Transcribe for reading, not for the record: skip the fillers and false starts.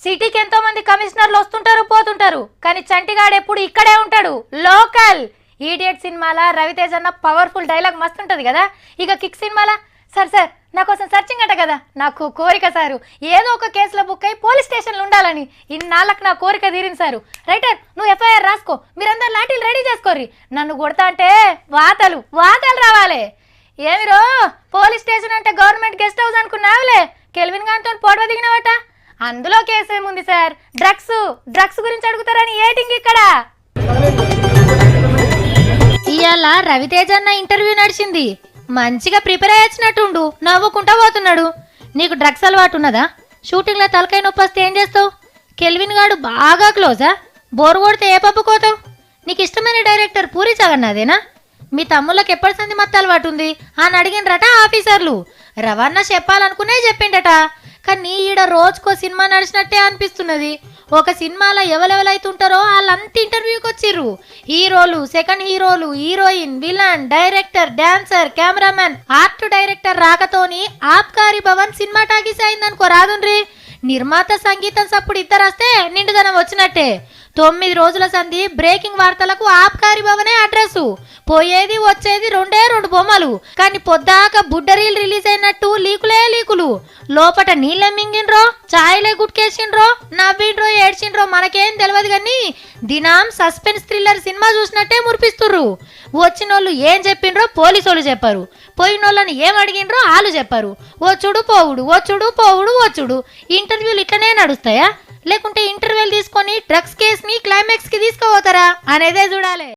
సిటీకి ఎంతో మంది కమిషనర్లు వస్తుంటారు పోతుంటారు, కానీ చంటిగాడు ఎప్పుడు ఇక్కడే ఉంటాడు, లోకల్. ఈడియట్ సినిమాల రవితేజ అన్న పవర్ఫుల్ డైలాగ్ మస్తు ఉంటుంది కదా. ఇక కిక్ సినిమాల సార్ సార్ నా కోసం సర్చింగ్ అంట కదా, నాకు కోరిక సారు ఏదో ఒక కేసులో బుక్ అయి పోలీస్ స్టేషన్లో ఉండాలని. ఇన్నాళ్ళకి నా కోరిక తీరింది సారు. రైటర్ నువ్వు ఎఫ్ఐఆర్ రాసుకో, మీరందరూ లాఠీలు రెడీ చేసుకోర్రి, నన్ను కొడతా అంటే వాతలు రావాలి. ఏమిరో పోలీస్ స్టేషన్ అంటే గవర్నమెంట్ గెస్ట్ హౌస్ అనుకున్నావులే, కెల్విన్ గాంతో పొడవ దిగినవట. అందులో కేసు ఏముంది సార్, డ్రగ్స్ గురించి అడుగుతారని ఏటింగ్ ఇక్కడ. ఇవాళ రవితేజ అన్న ఇంటర్వ్యూ నడిచింది, మంచిగా ప్రిపేర్ అయ్యొచ్చినట్టుండు, నవ్వుకుంటా పోతున్నాడు. నీకు డ్రగ్స్ అలవాటు ఉన్నదా? షూటింగ్లో తలకాయ నొప్పి వస్తే ఏం చేస్తావు? కెల్విన్ గాడు బాగా క్లోజా? బోరు కొడితే ఏ పప్పుకోతావు? నీకు ఇష్టమైన డైరెక్టర్ పూరి జగన్నాథేనా? మీ తమ్ముళ్ళకి ఎప్పటి సంది మత్తు అలవాటు ఉంది అని అడిగినరట ఆఫీసర్లు. రవాణ చెప్పాలనుకునే చెప్పిండట, కానీ ఈడ రోజుకో సినిమా నడిచినట్టే అనిపిస్తున్నది. ఒక సినిమాలో ఎవరెవరైతుంటారో వాళ్ళంతా ఇంటర్వ్యూకి వచ్చిర్రు. హీరోలు, సెకండ్ హీరోలు, heroine, villain, director, dancer, cameraman, art director రాకతోని ఆబ్కారీ భవన్ సినిమా టాకీస్ అయిందనుకో రాదుండ్రి. నిర్మాత సంగీతం సప్పుడు ఇద్దరు వస్తే నిండుదనం వచ్చినట్టే. 9 రోజుల సంధి బ్రేకింగ్ వార్తలకు ఆబ్కారీ భవనే అడ్రస్. పోయేది వచ్చేది 2 బొమ్మలు, కానీ పొద్దాక బుడ్డరీలు రిలీజ్ అయినట్టు లీకులు. లోపట నీళ్ళే మింగిన్రో, ఛాయలే గుట్కేసిండ్రో, నవ్విండ్రో, ఏడ్చిండ్రో మనకేం తెలియదు, కానీ దినం సస్పెన్స్ థ్రిల్లర్ సినిమా చూసినట్టే మురిపిస్తుర్రు. వచ్చినోళ్ళు ఏం చెప్పిండ్రో పోలీసోళ్ళు చెప్పారు, పోయినోళ్ళని ఏం అడిగిండ్రో వాళ్ళు చెప్పారు. వచ్చుడు పోవుడు. ఇంటర్వ్యూలు ఇట్లనే నడుస్తాయా, లేకుంటే ఇంటర్వ్యూలు తీసుకొని డ్రగ్స్ కేసుని క్లైమాక్స్ కి తీసుకుపోతారా అనేదే చూడాలి.